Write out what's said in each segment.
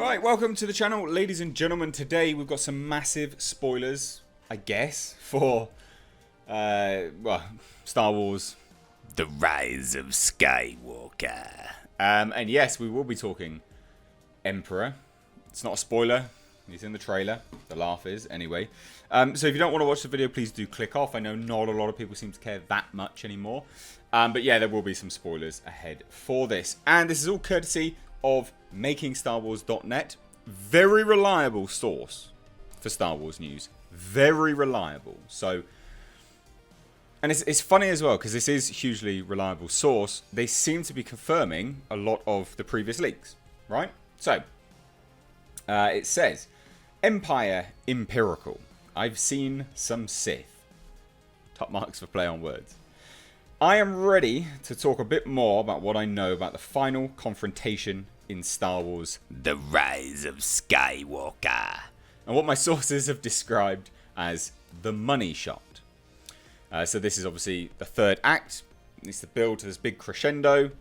Right, welcome to the channel, ladies and gentlemen. Today we've got some massive spoilers, I guess, for Star Wars The Rise of Skywalker. And yes, we will be talking Emperor. It's not a spoiler, it's in the trailer. The laugh is, anyway. So if you don't want to watch the video, please do click off. I know not a lot of people seem to care that much anymore. But yeah, there will be some spoilers ahead for this. And this is all courtesy of MakingStarWars.net. Very reliable source for Star Wars news. Very reliable. So, and it's funny as well, because this is a hugely reliable source. They seem to be confirming a lot of the previous leaks, right? So, it says, Empire Empirical. I've seen some Sith. Top marks for play on words. I am ready to talk a bit more about what I know about the final confrontation in Star Wars The Rise of Skywalker, and what my sources have described as the money shot. So this is obviously the third act. It needs to build to this big crescendo.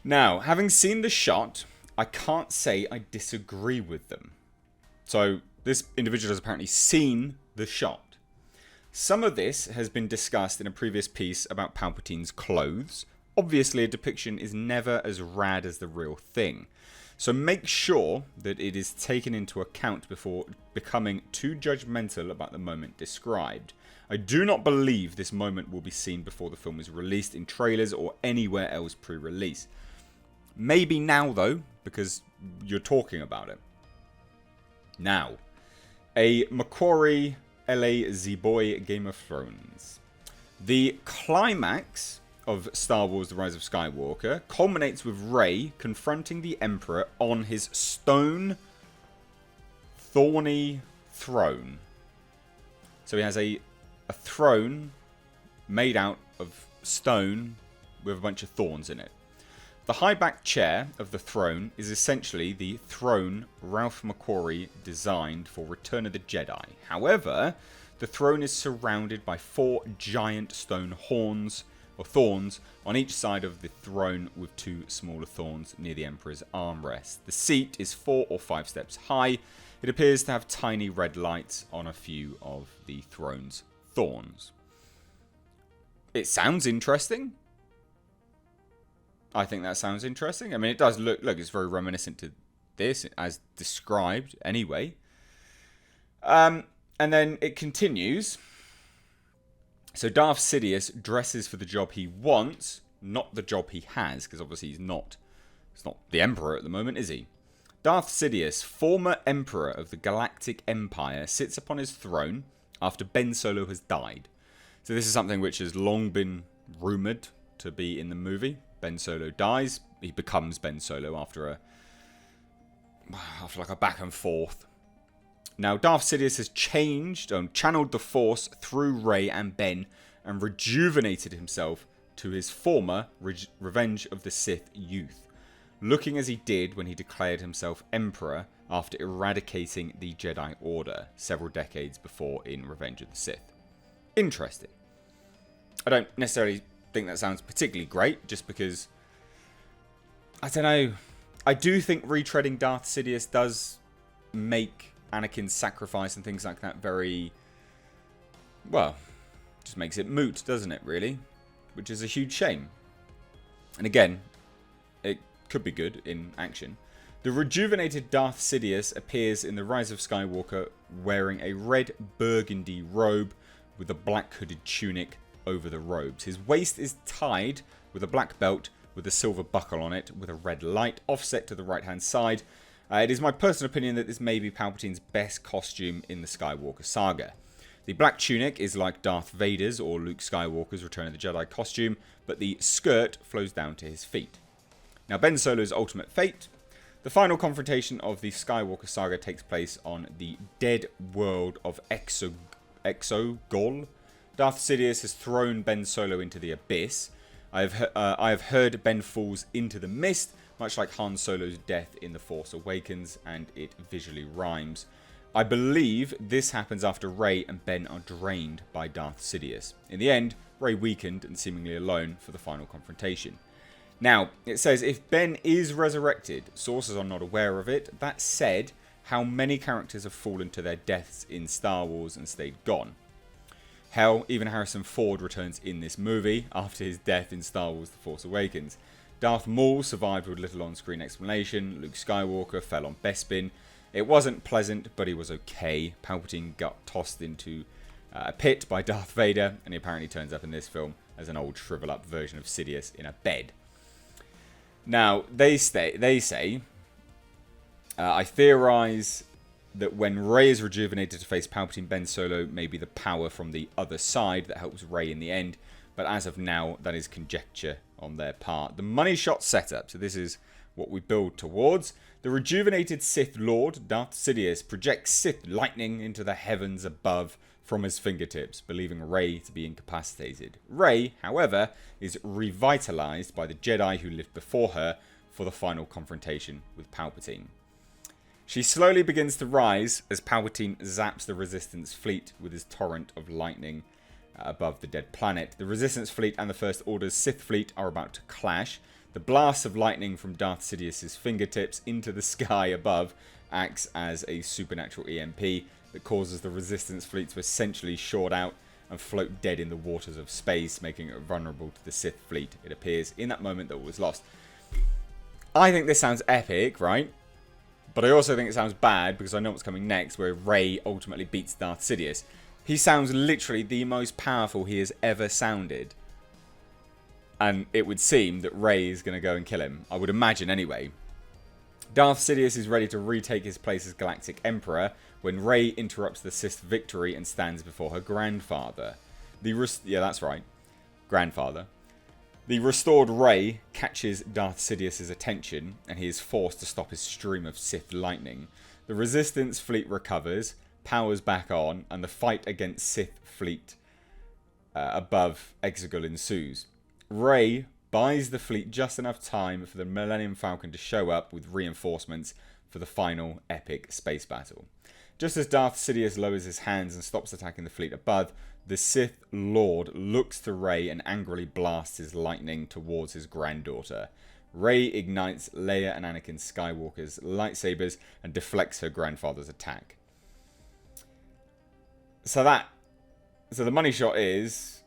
Now, having seen the shot, I can't say I disagree with them. So this individual has apparently seen the shot. Some of this has been discussed in a previous piece about Palpatine's clothes. Obviously, a depiction is never as rad as the real thing. So make sure that it is taken into account before becoming too judgmental about the moment described. I do not believe this moment will be seen before the film is released in trailers or anywhere else pre-release. Maybe now, though, because you're talking about it. Now, a Macquarie LA Z-Boy Game of Thrones. The climax of Star Wars The Rise of Skywalker culminates with Rey confronting the Emperor on his stone thorny throne. So he has a throne made out of stone with a bunch of thorns in it. The high-backed chair of the throne is essentially the throne Ralph McQuarrie designed for Return of the Jedi. However, the throne is surrounded by 4 giant stone horns or thorns on each side of the throne, with 2 smaller thorns near the Emperor's armrest. The seat is 4 or 5 steps high. It appears to have tiny red lights on a few of the throne's thorns. It sounds interesting. I think that sounds interesting. I mean, it does look it's very reminiscent to this, as described anyway. And then it continues. So Darth Sidious dresses for the job he wants, not the job he has, because obviously he's not the Emperor at the moment, is he? Darth Sidious, former Emperor of the Galactic Empire, sits upon his throne after Ben Solo has died. So this is something which has long been rumoured to be in the movie. Ben Solo dies. He becomes Ben Solo after like a back and forth. Now, Darth Sidious has channeled the Force through Rey and Ben and rejuvenated himself to his former Revenge of the Sith youth, looking as he did when he declared himself Emperor after eradicating the Jedi Order several decades before in Revenge of the Sith. Interesting. I don't necessarily think that sounds particularly great, just because, I don't know, I do think retreading Darth Sidious does make Anakin's sacrifice and things like that very, well, just makes it moot, doesn't it, really? Which is a huge shame. And again, it could be good in action. The rejuvenated Darth Sidious appears in The Rise of Skywalker wearing a red burgundy robe with a black hooded tunic over the robes. His waist is tied with a black belt with a silver buckle on it with a red light offset to the right hand side. It is my personal opinion that this may be Palpatine's best costume in the Skywalker saga. The black tunic is like Darth Vader's or Luke Skywalker's Return of the Jedi costume, but the skirt flows down to his feet. Now, Ben Solo's ultimate fate. The final confrontation of the Skywalker saga takes place on the dead world of Exogol. Darth Sidious has thrown Ben Solo into the abyss. I have heard Ben falls into the mist, much like Han Solo's death in The Force Awakens, and it visually rhymes. I believe this happens after Rey and Ben are drained by Darth Sidious. In the end, Rey weakened and seemingly alone for the final confrontation. Now, it says, if Ben is resurrected, sources are not aware of it. That said, how many characters have fallen to their deaths in Star Wars and stayed gone? Hell, even Harrison Ford returns in this movie after his death in Star Wars The Force Awakens. Darth Maul survived with little on-screen explanation. Luke Skywalker fell on Bespin. It wasn't pleasant, but he was okay. Palpatine got tossed into a pit by Darth Vader, and he apparently turns up in this film as an old shrivel-up version of Sidious in a bed. Now, they say, I theorize that when Rey is rejuvenated to face Palpatine, Ben Solo may be the power from the other side that helps Rey in the end. But as of now, that is conjecture on their part. The money shot setup. So this is what we build towards. The rejuvenated Sith Lord, Darth Sidious, projects Sith lightning into the heavens above from his fingertips, believing Rey to be incapacitated. Rey, however, is revitalized by the Jedi who lived before her for the final confrontation with Palpatine. She slowly begins to rise as Palpatine zaps the Resistance fleet with his torrent of lightning above the dead planet. The Resistance fleet and the First Order's Sith fleet are about to clash. The blast of lightning from Darth Sidious's fingertips into the sky above acts as a supernatural EMP that causes the Resistance fleet to essentially short out and float dead in the waters of space, making it vulnerable to the Sith fleet. It appears in that moment that it was lost. I think this sounds epic, right? But I also think it sounds bad because I know what's coming next, where Rey ultimately beats Darth Sidious. He sounds literally the most powerful he has ever sounded. And it would seem that Rey is going to go and kill him. I would imagine anyway. Darth Sidious is ready to retake his place as Galactic Emperor when Rey interrupts the Sith victory and stands before her grandfather. Yeah, that's right. Grandfather. The restored Rey catches Darth Sidious's attention, and he is forced to stop his stream of Sith lightning. The Resistance fleet recovers, powers back on, and the fight against Sith fleet above Exegol ensues. Rey buys the fleet just enough time for the Millennium Falcon to show up with reinforcements for the final epic space battle. Just as Darth Sidious lowers his hands and stops attacking the fleet above, the Sith Lord looks to Rey and angrily blasts his lightning towards his granddaughter. Rey ignites Leia and Anakin Skywalker's lightsabers and deflects her grandfather's attack. So the money shot is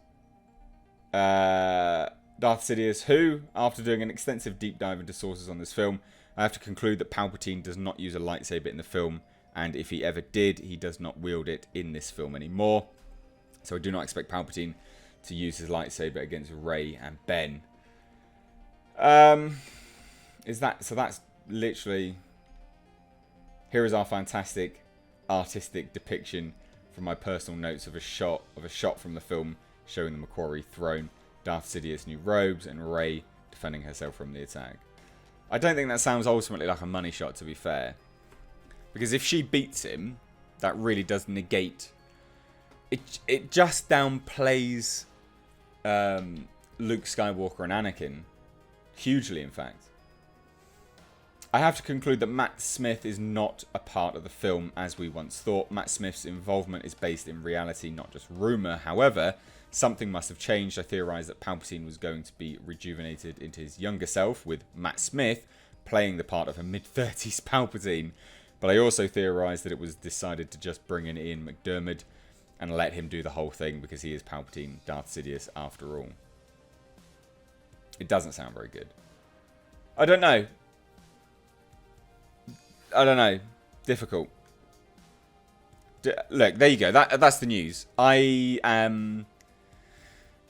Darth Sidious, who, after doing an extensive deep dive into sources on this film, I have to conclude that Palpatine does not use a lightsaber in the film, and if he ever did, he does not wield it in this film anymore. So I do not expect Palpatine to use his lightsaber against Rey and Ben. So that's literally... Here is our fantastic artistic depiction from my personal notes of a shot from the film showing the Macquarie throne, Darth Sidious' new robes, and Rey defending herself from the attack. I don't think that sounds ultimately like a money shot, to be fair. Because if she beats him, that really does negate... It just downplays Luke Skywalker and Anakin. Hugely, in fact. I have to conclude that Matt Smith is not a part of the film as we once thought. Matt Smith's involvement is based in reality, not just rumour. However, something must have changed. I theorised that Palpatine was going to be rejuvenated into his younger self, with Matt Smith playing the part of a mid-30s Palpatine. But I also theorised that it was decided to just bring in Ian McDiarmid and let him do the whole thing because he is Palpatine, Darth Sidious, after all. It doesn't sound very good. I don't know. Difficult. Look, there you go. That's the news. I am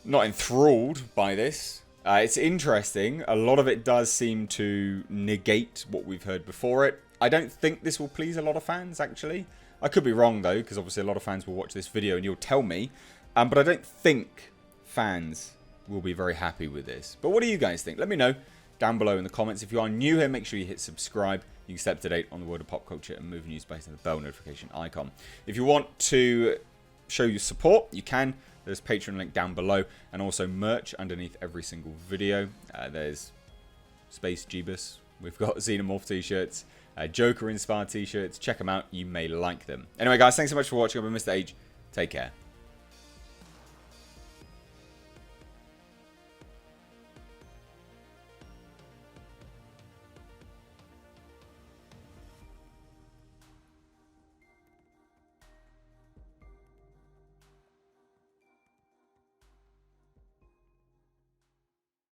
not enthralled by this. It's interesting. A lot of it does seem to negate what we've heard before it. I don't think this will please a lot of fans, actually. I could be wrong, though, because obviously a lot of fans will watch this video and you'll tell me. But I don't think fans will be very happy with this. But what do you guys think? Let me know down below in the comments. If you are new here, make sure you hit subscribe. You can stay up to date on the world of pop culture and movie news based on the bell notification icon. If you want to show your support, you can. There's a Patreon link down below, and also merch underneath every single video. There's Space Jeebus. We've got Xenomorph t-shirts, Joker-inspired t-shirts. Check them out. You may like them. Anyway, guys, thanks so much for watching. I've been Mr. H. Take care.